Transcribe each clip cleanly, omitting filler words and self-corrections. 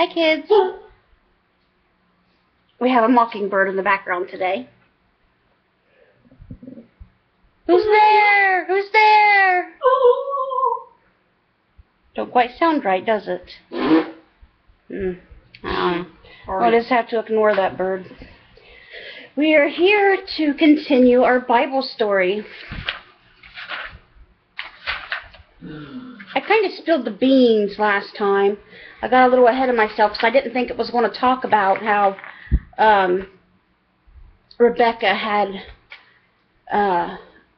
Hi, kids. We have a mockingbird in the background today. Who's there? Who's there? Don't quite sound right, does it? I don't know. We'll just have to ignore that bird. We are here to continue our Bible story. I kind of spilled the beans last time. I got a little ahead of myself because I didn't think it was going to talk about how Rebekah had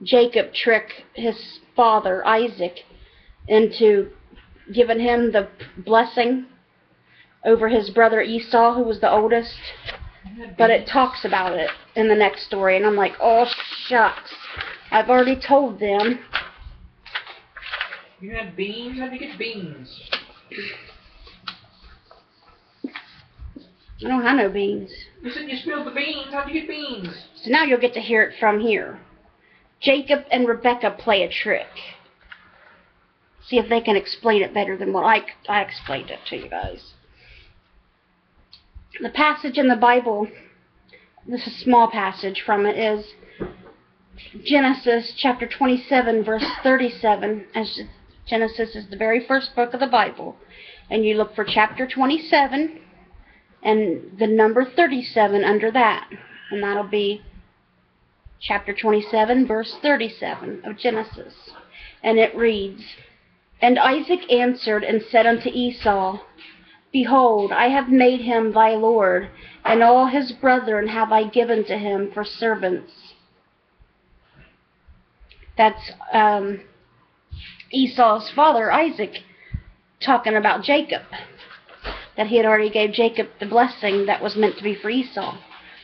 Jacob trick his father, Isaac, into giving him the blessing over his brother Esau, who was the oldest. But it talks about it in the next story, and I'm like, oh, shucks. I've already told them. You had beans? How'd you get beans? I don't have no beans. You said you spilled the beans. How'd you get beans? So now you'll get to hear it from here. Jacob and Rebekah play a trick. See if they can explain it better than what I explained it to you guys. The passage in the Bible, this is a small passage from it, is Genesis chapter 27, verse 37. As Genesis is the very first book of the Bible. And you look for chapter 27 and the number 37 under that. And that'll be chapter 27, verse 37 of Genesis. And it reads, And Isaac answered and said unto Esau, Behold, I have made him thy lord, and all his brethren have I given to him for servants. That's Esau's father, Isaac, talking about Jacob. That he had already gave Jacob the blessing that was meant to be for Esau,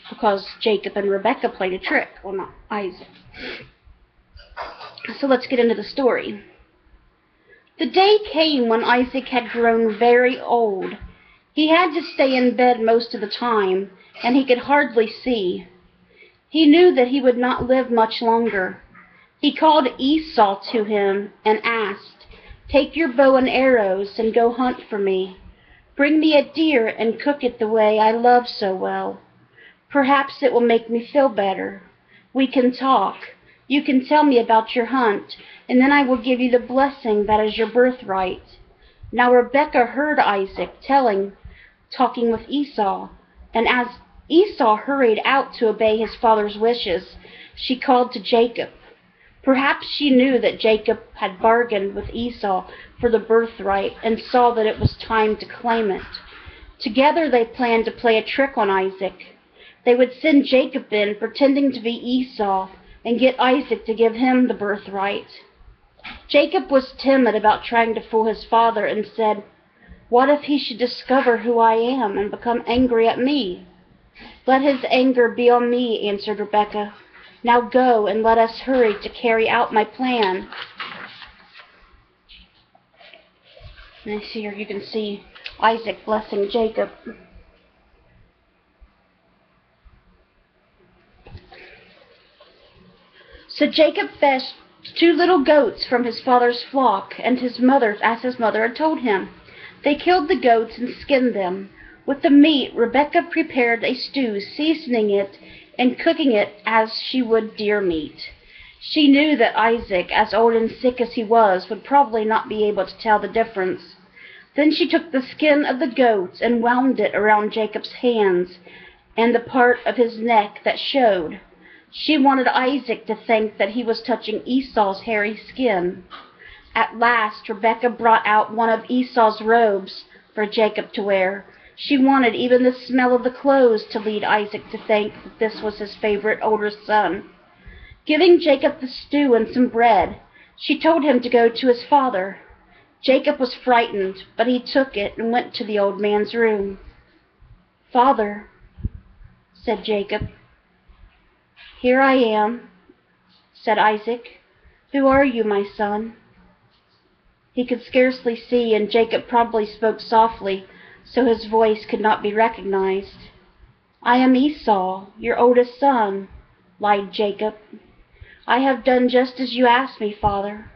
because Jacob and Rebekah played a trick. Well, not Isaac. So let's get into the story. The day came when Isaac had grown very old. He had to stay in bed most of the time, and he could hardly see. He knew that he would not live much longer. He called Esau to him and asked, Take your bow and arrows and go hunt for me. Bring me a deer and cook it the way I love so well. Perhaps it will make me feel better. We can talk. You can tell me about your hunt, and then I will give you the blessing that is your birthright. Now Rebekah heard Isaac talking with Esau, and as Esau hurried out to obey his father's wishes, she called to Jacob. Perhaps she knew that Jacob had bargained with Esau for the birthright and saw that it was time to claim it. Together they planned to play a trick on Isaac. They would send Jacob in pretending to be Esau and get Isaac to give him the birthright. Jacob was timid about trying to fool his father and said, What if he should discover who I am and become angry at me? Let his anger be on me, answered Rebekah. Now go and let us hurry to carry out my plan. And here you can see Isaac blessing Jacob. So Jacob fetched 2 little goats from his father's flock, and his mother, as his mother had told him. They killed the goats and skinned them. With the meat, Rebekah prepared a stew, seasoning it and cooking it as she would deer meat. She knew that Isaac, as old and sick as he was, would probably not be able to tell the difference. Then she took the skin of the goats and wound it around Jacob's hands and the part of his neck that showed. She wanted Isaac to think that he was touching Esau's hairy skin. At last, Rebekah brought out one of Esau's robes for Jacob to wear. She wanted even the smell of the clothes to lead Isaac to think that this was his favorite older son. Giving Jacob the stew and some bread, she told him to go to his father. Jacob was frightened, but he took it and went to the old man's room. Father, said Jacob. Here I am, said Isaac. Who are you, my son? He could scarcely see, and Jacob probably spoke softly, so his voice could not be recognized. I am Esau, your oldest son, lied Jacob. I have done just as you asked me, father.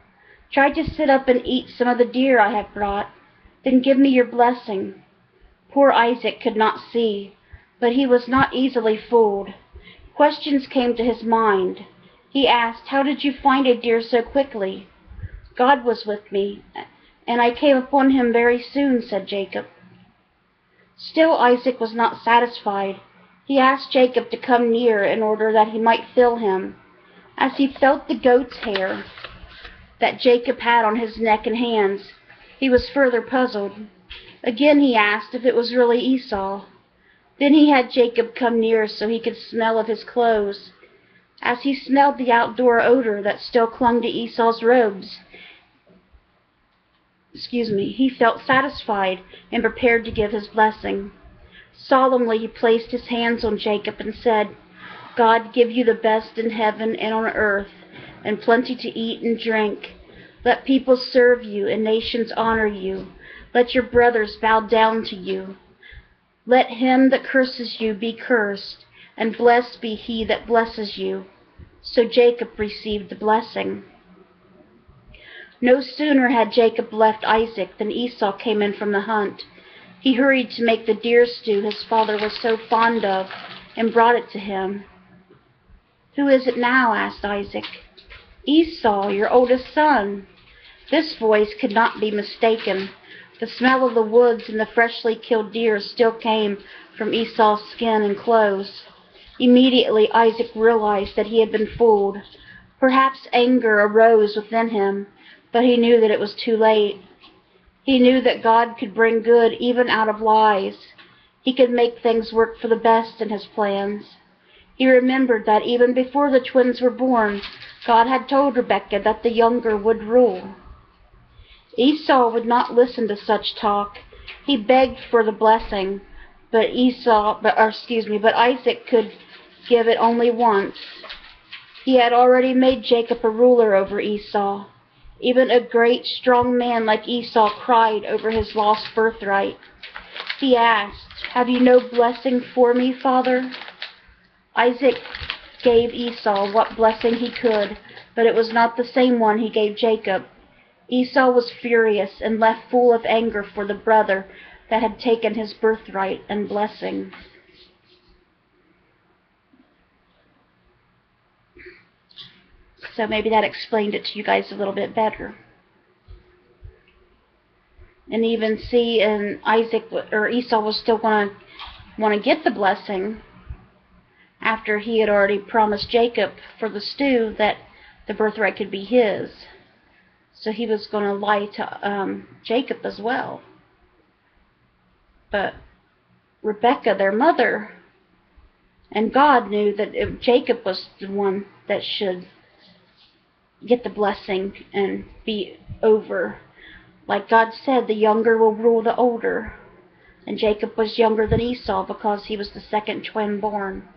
Try to sit up and eat some of the deer I have brought, then give me your blessing. Poor Isaac could not see, but he was not easily fooled. Questions came to his mind. He asked, "How did you find a deer so quickly?" "God was with me, and I came upon him very soon," said Jacob. Still Isaac was not satisfied. He asked Jacob to come near in order that he might feel him. As he felt the goat's hair that Jacob had on his neck and hands, he was further puzzled. Again he asked if it was really Esau. Then he had Jacob come near so he could smell of his clothes. As he smelled the outdoor odor that still clung to Esau's robes, he felt satisfied and prepared to give his blessing. Solemnly he placed his hands on Jacob and said, "God give you the best in heaven and on earth, and plenty to eat and drink. Let people serve you and nations honor you. Let your brothers bow down to you. Let him that curses you be cursed, and blessed be he that blesses you." So Jacob received the blessing. No sooner had Jacob left Isaac than Esau came in from the hunt. He hurried to make the deer stew his father was so fond of, and brought it to him. "Who is it now?" asked Isaac. "Esau, your oldest son." This voice could not be mistaken. The smell of the woods and the freshly killed deer still came from Esau's skin and clothes. Immediately Isaac realized that he had been fooled. Perhaps anger arose within him, but he knew that it was too late. He knew that God could bring good even out of lies. He could make things work for the best in his plans. He remembered that even before the twins were born, God had told Rebekah that the younger would rule. Esau would not listen to such talk. He begged for the blessing, but Isaac could give it only once. He had already made Jacob a ruler over Esau. Even a great, strong man like Esau cried over his lost birthright. He asked, "Have you no blessing for me, Father?" Isaac gave Esau what blessing he could, but it was not the same one he gave Jacob. Esau was furious and left full of anger for the brother that had taken his birthright and blessing. So maybe that explained it to you guys a little bit better. And even see, and Esau was still going to want to get the blessing after he had already promised Jacob for the stew that the birthright could be his. So he was going to lie to Jacob as well. But Rebekah, their mother, and God knew that Jacob was the one that should get the blessing and be over. Like God said, the younger will rule the older. And Jacob was younger than Esau because he was the second twin born.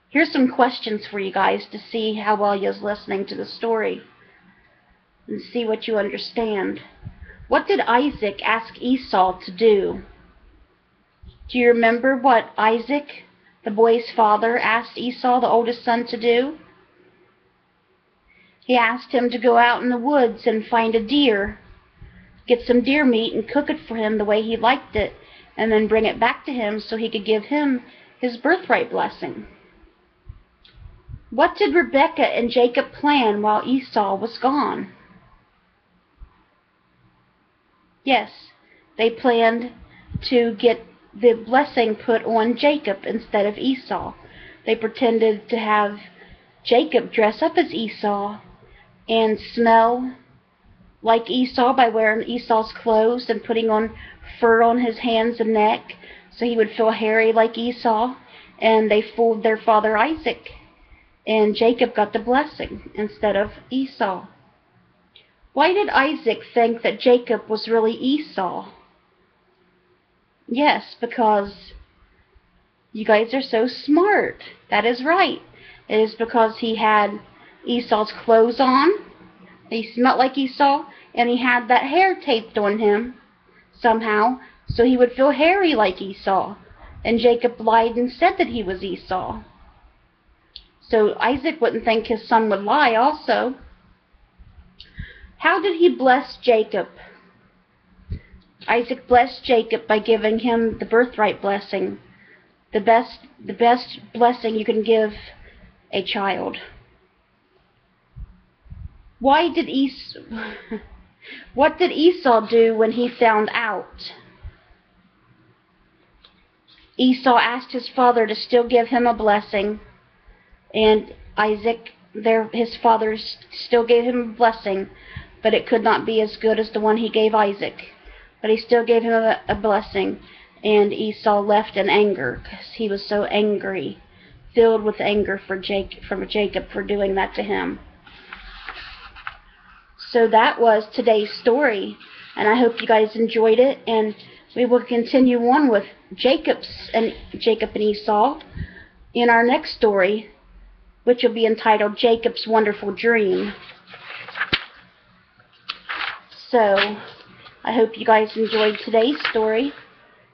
Here's some questions for you guys to see how well you're listening to the story and see what you understand. What did Isaac ask Esau to do? Do you remember what Isaac, the boy's father, asked Esau, the oldest son, to do? He asked him to go out in the woods and find a deer, get some deer meat and cook it for him the way he liked it, and then bring it back to him so he could give him his birthright blessing. What did Rebekah and Jacob plan while Esau was gone? Yes, they planned to get the blessing put on Jacob instead of Esau. They pretended to have Jacob dress up as Esau and smell like Esau by wearing Esau's clothes and putting on fur on his hands and neck so he would feel hairy like Esau. And they fooled their father Isaac. And Jacob got the blessing instead of Esau. Why did Isaac think that Jacob was really Esau? Yes, because you guys are so smart. That is right. It is because he had Esau's clothes on, he smelled like Esau, and he had that hair taped on him somehow, so he would feel hairy like Esau. And Jacob lied and said that he was Esau. So Isaac wouldn't think his son would lie also. How did he bless Jacob? Isaac blessed Jacob by giving him the birthright blessing, the best blessing you can give a child. What did Esau do when he found out? Esau asked his father to still give him a blessing, and Isaac, his father, still gave him a blessing, but it could not be as good as the one he gave Isaac. But he still gave him a blessing, and Esau left in anger because he was so angry, filled with anger from Jacob for doing that to him. So that was today's story, and I hope you guys enjoyed it, and we will continue on with Jacob and Esau in our next story, which will be entitled Jacob's Wonderful Dream. So, I hope you guys enjoyed today's story,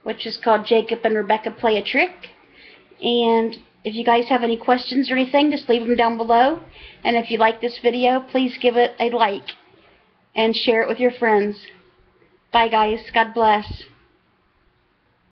which is called Jacob and Rebekah Play a Trick. And if you guys have any questions or anything, just leave them down below. And if you like this video, please give it a like and share it with your friends. Bye guys. God bless.